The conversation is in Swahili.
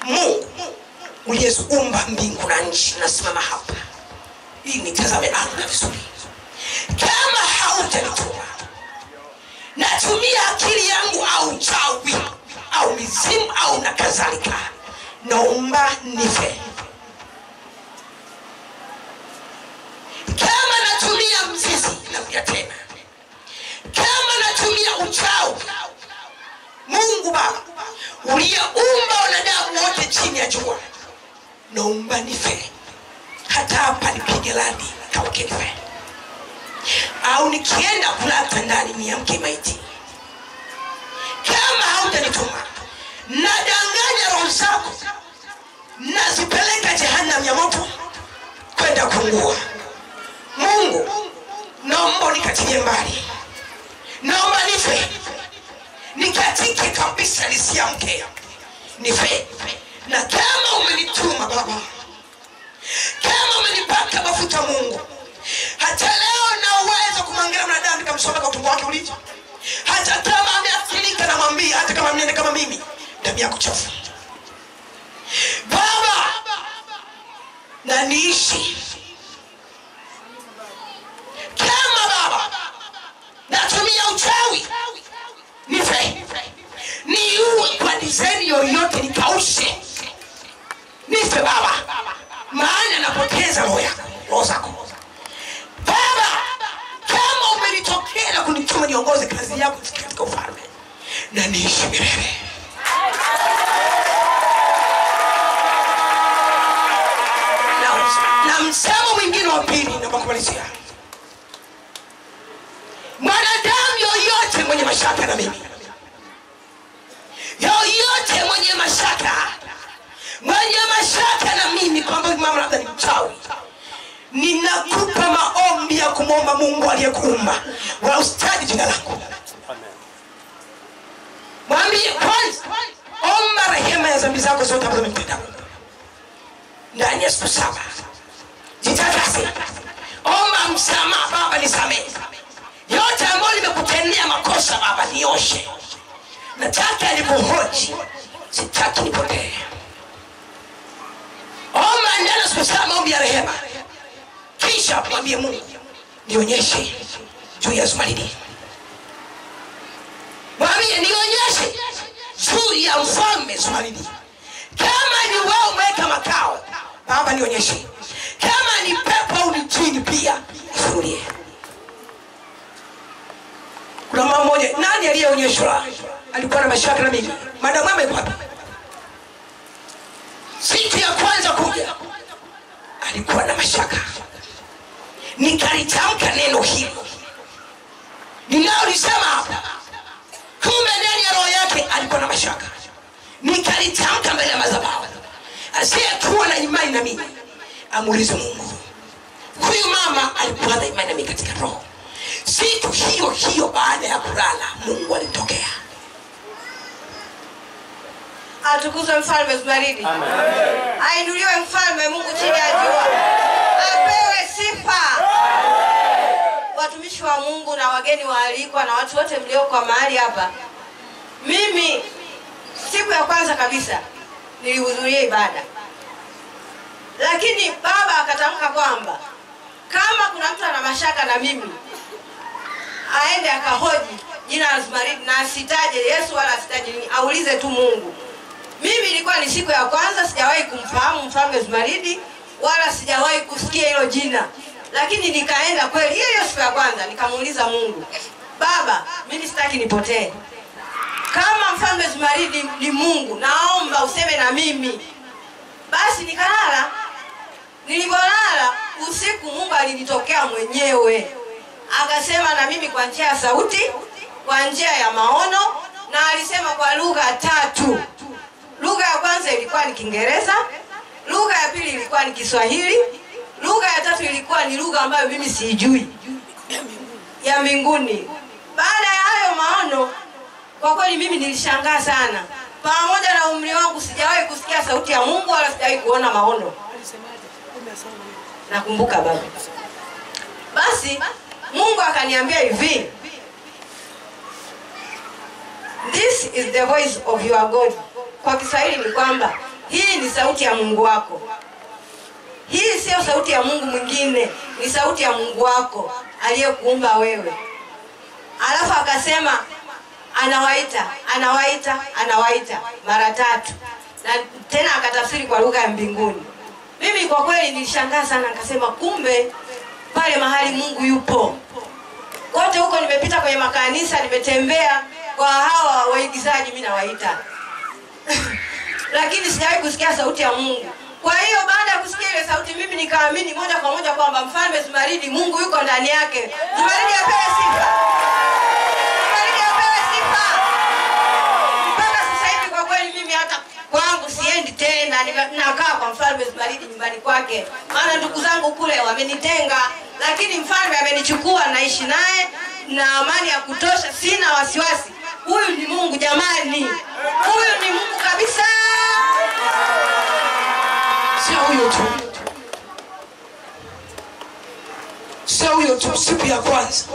Mungu uliyeumba mbingu na nchi, nasimama hapa ili nitazame anga vizuri. Kama hautanituma, natumia akili yangu au chawi au mizimu au na kadhalika, naomba nife. Kama natumia mzizi, narudia tena, kama natumia uchawi, Mungu Baba uliyeumba wanadamu wote chini ya jua, naomba nife. Hata hapa nipige radi kauke nife, au nikienda kulala ndani niamke maiti. Kama hautanituma, nadanganya roho zako, nazipeleka jehanamu ya moto kwenda kuungua. Mungu naomba nikatilie mbali, naomba nife, nikatike kabisa nisiamke, nife. Na kama umenituma Baba, kama umenipaka mafuta Mungu, hata leo na uwezo kumwangalia mwanadamu kamsoma kwa utumbo wake ulivyo, hata kama ameathirika, na mwambie hata kama mnene kama mimi, damu yako chafu Baba, na niishi. Kama Baba natumia uchawi, nife, niue kwa design yoyote, nikaushe, nife Baba, maana napoteza roho zako Baba. Kama umenitokea na kunituma niongoze kazi yako katika ufalme, na niishi milele. Na msemo mwingine wa pili na kumalizia, mwanadamu yoyote mwenye mashaka na mimi, yoyote mwenye mashaka na mimi kwamba mama labda ni mchawi, ninakupa maombi ya kumwomba Mungu aliyekuumba wala ustadi jina lako. Mwambie kwanza, omba rehema ya dhambi zako zote ambazo umetenda ndani ya siku 7. Jitakase, omba msamaha. Baba nisamehe yote ambayo nimekutendea makosa Baba, nioshe. Nataka nikuhoji, sitaki nipotee. Omba ndani ya siku 7 maombi ya rehema, kisha mwambie Mungu nionyeshe juu ya Zumaridi. Mwambie nionyeshe juu ya mfalme Zumaridi. Kama ni wewe umeweka makao Baba, nionyeshe. Kama ni pepo au ni jini pia nifunulie. Kuna mama mmoja, nani aliyeonyeshwa alikuwa na mashaka na mimi? Madamu mama yuko hapa. Siku ya kwanza kuja alikuwa na mashaka, nikalitamka neno hili ninaolisema hapa. Kumbe ndani ya roho yake alikuwa na mashaka, nikalitamka mbele ya madhabahu. Asiyekuwa na imani na mimi amuulize Mungu. Huyu mama alikuwa na imani na mimi katika roho. Siku hiyo baada ya kulala, Mungu alitokea. Atukuzwe mfalme Zumaridi. Amen. Ainuliwe mfalme Mungu chini ya jua. Apewe sifa. Amen. Watumishi wa Mungu na wageni waalikwa na watu wote mlioko mahali hapa, mimi siku ya kwanza kabisa nilihudhuria ibada, lakini baba akatamka kwamba kama kuna mtu ana mashaka na mimi aende akahoji jina la Zumaridi, na asitaje Yesu wala asitaje nini, aulize tu Mungu. Mimi ilikuwa ni siku ya kwanza, sijawahi kumfahamu mfalme Zumaridi wala sijawahi kusikia hilo jina, lakini nikaenda kweli hiyo siku ya kwanza nikamuuliza Mungu, Baba mimi sitaki nipotee. Kama mfalme Zumaridi ni Mungu, naomba useme na mimi. Basi nikalala. Nilipolala usiku, Mungu alinitokea mwenyewe, akasema na mimi kwa njia ya sauti, kwa njia ya maono, na alisema kwa lugha 3. Lugha ya kwanza ilikuwa ni Kiingereza, lugha ya pili ilikuwa ni Kiswahili, lugha ya tatu ilikuwa ni lugha ambayo mimi sijui, ya mbinguni. Baada ya hayo maono, kwa kweli mimi nilishangaa sana. Pamoja na umri wangu sijawahi kusikia sauti ya Mungu wala sijawahi kuona maono. Nakumbuka baba. Basi Mungu akaniambia hivi, this is the voice of your God. Kwa Kiswahili ni kwamba hii ni sauti ya Mungu wako. Hii sio sauti ya Mungu mwingine, ni sauti ya Mungu wako aliyekuumba wewe. Alafu akasema anawaita mara 3. Na tena akatafsiri kwa lugha ya mbinguni. Mimi kwa kweli nilishangaa sana, nikasema kumbe pale mahali Mungu yupo. Kote huko nimepita kwenye makanisa, nimetembea kwa hawa waigizaji mimi nawaita. Lakini sijawahi kusikia sauti ya Mungu. Kwa hiyo baada ya kusikia ile sauti mimi nikaamini moja kwa moja kwamba Mfalme Zumaridi Mungu yuko ndani yake. Zumaridi apewe sifa. Zumaridi apewe sifa. Mpaka sasa hivi kwa kweli mimi hata kwangu siendi tena, nakaa kwa Mfalme Zumaridi nyumbani kwake. Maana ndugu zangu kule wamenitenga, lakini mfalme amenichukua, naishi naye na amani ya kutosha, sina wasiwasi. Huyu ni Mungu jamani. Huyu ni Mungu kabisa. Sio huyo tu, siku ya kwanza